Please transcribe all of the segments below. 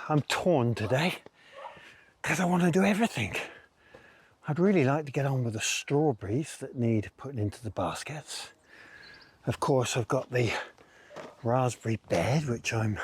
I'm torn today because I want to do everything. I'd really like to get on with the strawberries that need putting into the baskets. Of course, I've got the raspberry bed, which I'm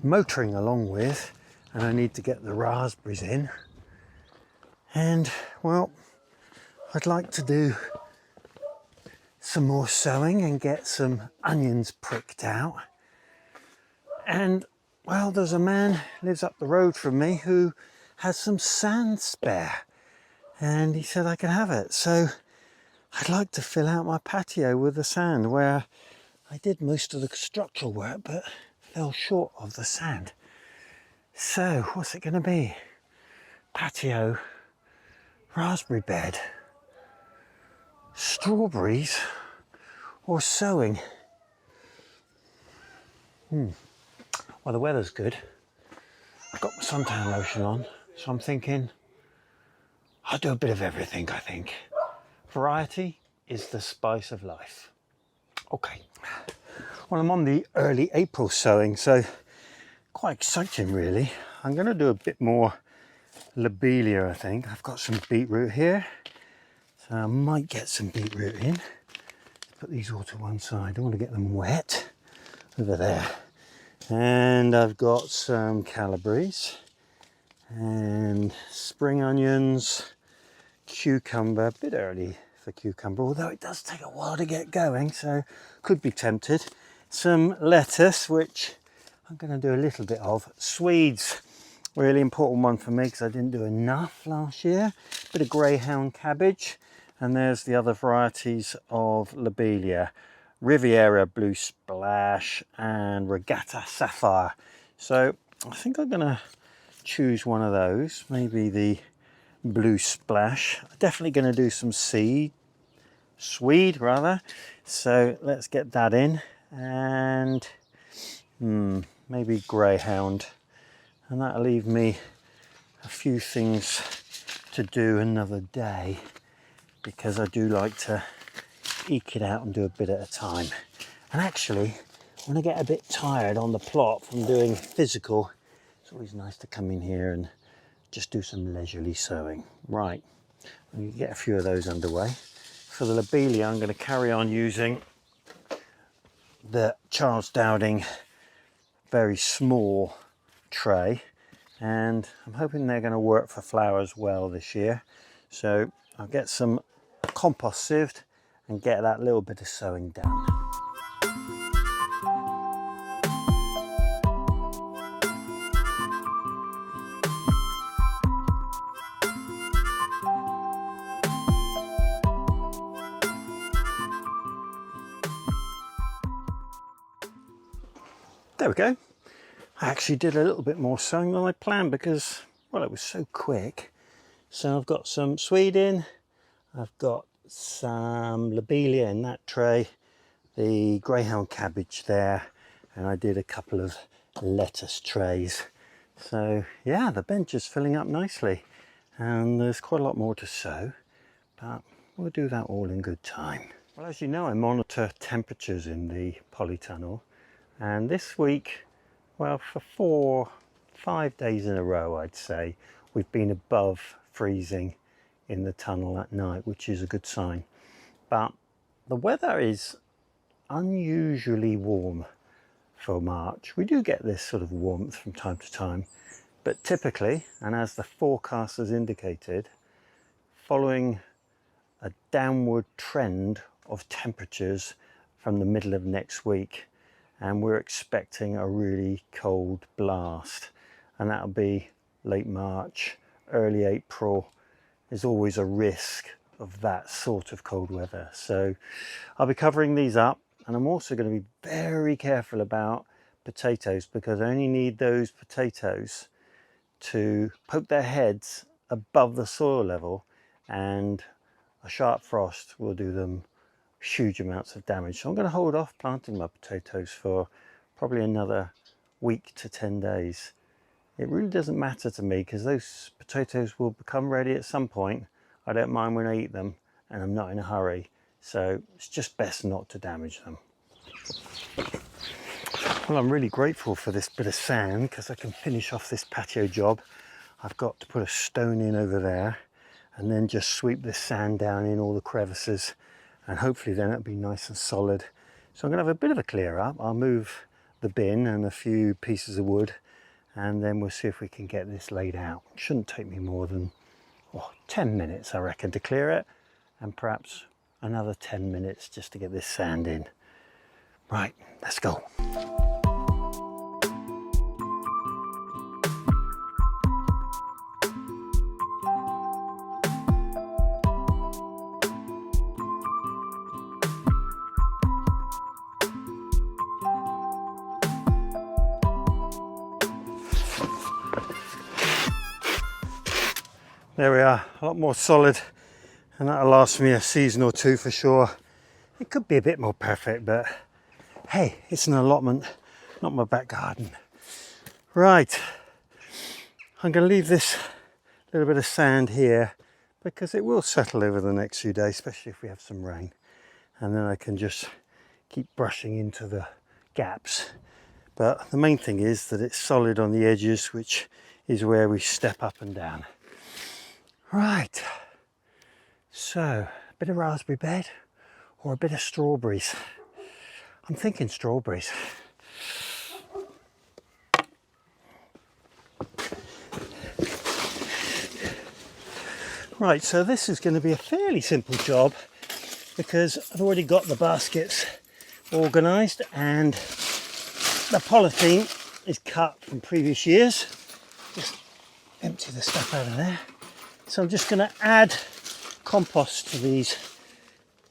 motoring along with, and I need to get the raspberries in. And, well, I'd like to do some more sowing and get some onions pricked out. And, well, there's a man who lives up the road from me who has some sand spare, and he said I could have it. So I'd like to fill out my patio with the sand, where I did most of the structural work but fell short of the sand. So what's it going to be? Patio, raspberry bed, strawberries, or sowing? Well, the weather's good. I've got my suntan lotion on, so I'm thinking I'll do a bit of everything, I think. Variety is the spice of life. Okay. Well, I'm on the early April sowing, so quite exciting really. I'm going to do a bit more Lobelia, I think. I've got some beetroot here, so I might get some beetroot in. Put these all to one side. I don't want to get them wet. Over there. And I've got some calabrese and spring onions, cucumber, a bit early for cucumber, although it does take a while to get going, so could be tempted. Some lettuce, which I'm going to do a little bit of. Swedes, really important one for me because I didn't do enough last year. Bit of greyhound cabbage, and there's the other varieties of Lobelia. Riviera Blue Splash and Regatta Sapphire. So I think I'm going to choose one of those, maybe the Blue Splash. I'm definitely going to do some swede rather. So let's get that in, and maybe greyhound, and that'll leave me a few things to do another day, because I do like to eke it out and do a bit at a time. And actually, when I get a bit tired on the plot from doing physical, it's always nice to come in here and just do some leisurely sowing. Right, I'm going to get a few of those underway. For the Lobelia, I'm going to carry on using the Charles Dowding very small tray, and I'm hoping they're going to work for flowers well this year. So I'll get some compost sieved and get that little bit of sowing done. There we go. I actually did a little bit more sowing than I planned because, well, it was so quick. So I've got some swede in, I've got some lobelia in that tray, the greyhound cabbage there, and I did a couple of lettuce trays. So yeah, the bench is filling up nicely, and there's quite a lot more to sow, but we'll do that all in good time. Well, as you know, I monitor temperatures in the polytunnel, and this week, well, for 5 days in a row, I'd say, we've been above freezing in the tunnel at night, which is a good sign. But the weather is unusually warm for March. We do get this sort of warmth from time to time, but typically, and as the forecast has indicated, following a downward trend of temperatures from the middle of next week, and we're expecting a really cold blast, and that'll be late March, early April. There's always a risk of that sort of cold weather. So I'll be covering these up, and I'm also going to be very careful about potatoes, because I only need those potatoes to poke their heads above the soil level, and a sharp frost will do them huge amounts of damage. So I'm going to hold off planting my potatoes for probably another week to 10 days. It really doesn't matter to me, because those potatoes will become ready at some point. I don't mind when I eat them, and I'm not in a hurry. So it's just best not to damage them. Well, I'm really grateful for this bit of sand because I can finish off this patio job. I've got to put a stone in over there and then just sweep this sand down in all the crevices, and hopefully then it'll be nice and solid. So I'm going to have a bit of a clear up. I'll move the bin and a few pieces of wood, and then we'll see if we can get this laid out. It shouldn't take me more than 10 minutes, I reckon, to clear it, and perhaps another 10 minutes just to get this sand in. Right, let's go. There we are, a lot more solid, and that'll last me a season or two for sure. It could be a bit more perfect, but hey, it's an allotment, not my back garden. Right, I'm going to leave this little bit of sand here because it will settle over the next few days, especially if we have some rain. And then I can just keep brushing into the gaps. But the main thing is that it's solid on the edges, which is where we step up and down. Right, so a bit of raspberry bed or a bit of strawberries. I'm thinking strawberries. Right, so this is going to be a fairly simple job because I've already got the baskets organised and the polythene is cut from previous years. Just empty the stuff out of there. So I'm just going to add compost to these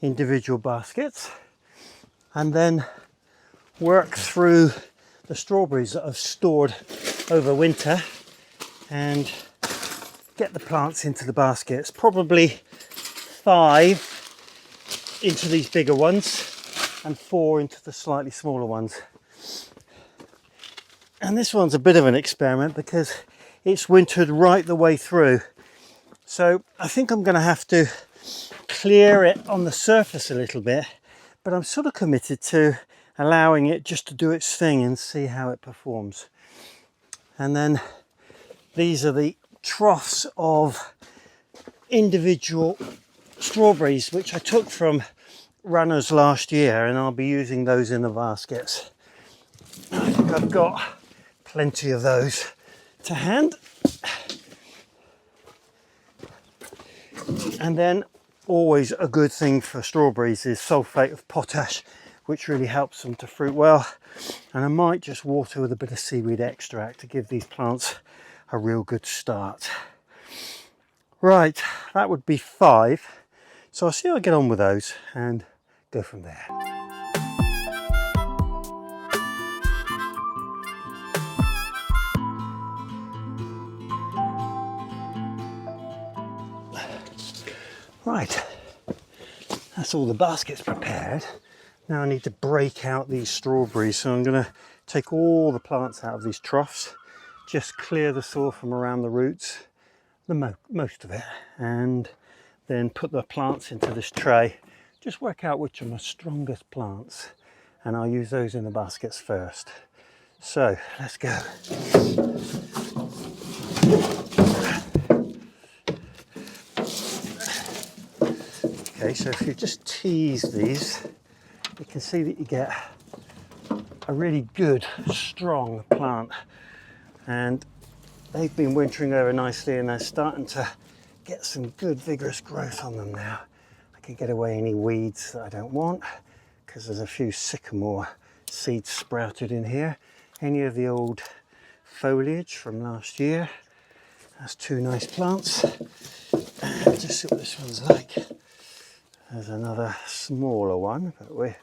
individual baskets and then work through the strawberries that I've stored over winter and get the plants into the baskets. Probably 5 into these bigger ones and 4 into the slightly smaller ones. And this one's a bit of an experiment because it's wintered right the way through. So I think I'm going to have to clear it on the surface a little bit, but I'm sort of committed to allowing it just to do its thing and see how it performs. And then these are the troughs of individual strawberries which I took from runners last year, and I'll be using those in the baskets. I think I've got plenty of those to hand. And then always a good thing for strawberries is sulphate of potash, which really helps them to fruit well. And I might just water with a bit of seaweed extract to give these plants a real good start. Right, that would be 5. So I'll see how I get on with those and go from there. Right, that's all the baskets prepared. Now I need to break out these strawberries, so I'm going to take all the plants out of these troughs, just clear the soil from around the roots, most of it, and then put the plants into this tray. Just work out which are my strongest plants, and I'll use those in the baskets first. So let's go. Okay, so if you just tease these, you can see that you get a really good, strong plant. And they've been wintering over nicely and they're starting to get some good, vigorous growth on them now. I can get away any weeds that I don't want because there's a few sycamore seeds sprouted in here. Any of the old foliage from last year. That's 2 nice plants. And just see what this one's like. There's another smaller one, but we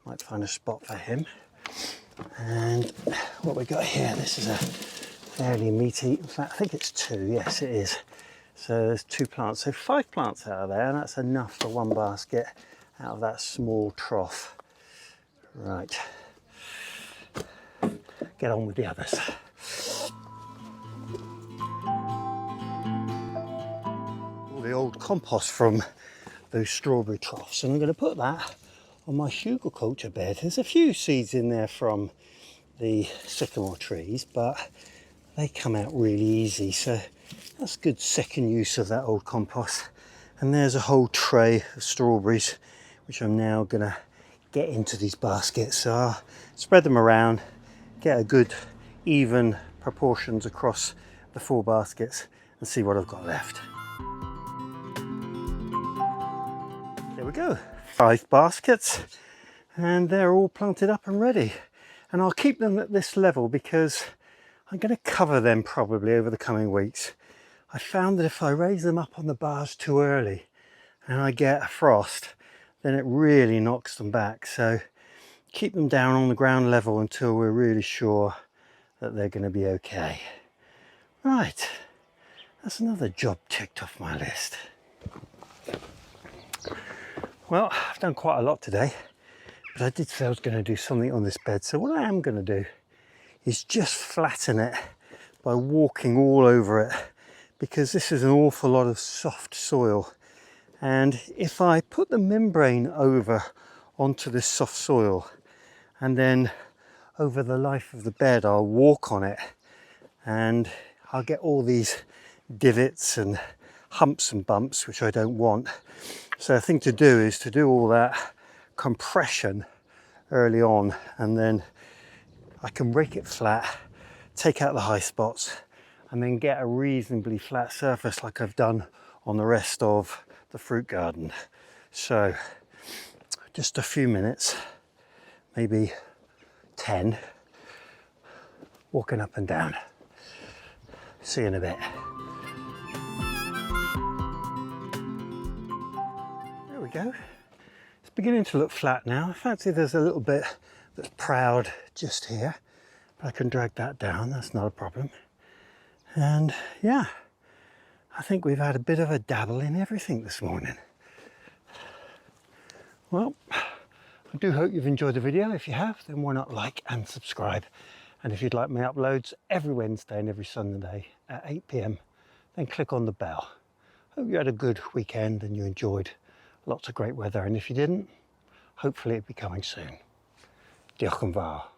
might find a spot for him. And what we got here, this is a fairly meaty, in fact I think it's 2, yes it is. So there's 2 plants, so 5 plants out of there, and that's enough for 1 basket out of that small trough. Right, get on with the others. All the old compost from those strawberry troughs, and I'm going to put that on my hugelkultur bed. There's a few seeds in there from the sycamore trees, but they come out really easy, so that's good second use of that old compost. And there's a whole tray of strawberries which I'm now gonna get into these baskets. So I'll spread them around, get a good even proportions across the 4 baskets and see what I've got left. There we go, 5 baskets, and they're all planted up and ready. And I'll keep them at this level because I'm going to cover them probably over the coming weeks. I found that if I raise them up on the bars too early and I get a frost, then it really knocks them back. So keep them down on the ground level until we're really sure that they're going to be okay. Right, that's another job ticked off my list. Well, I've done quite a lot today, but I did say I was going to do something on this bed. So what I am going to do is just flatten it by walking all over it, because this is an awful lot of soft soil. And if I put the membrane over onto this soft soil and then over the life of the bed I'll walk on it, and I'll get all these divots and humps and bumps which I don't want. So the thing to do is to do all that compression early on, and then I can rake it flat, take out the high spots, and then get a reasonably flat surface like I've done on the rest of the fruit garden. So just a few minutes, maybe 10, walking up and down. See you in a bit. There we go. It's beginning to look flat now. I fancy there's a little bit that's proud just here, but I can drag that down, that's not a problem. And yeah, I think we've had a bit of a dabble in everything this morning. Well, I do hope you've enjoyed the video. If you have, then why not like and subscribe? And if you'd like my uploads every Wednesday and every Sunday at 8 PM, then click on the bell. Hope you had a good weekend and you enjoyed lots of great weather. And if you didn't, hopefully it'll be coming soon. Diolch yn fawr.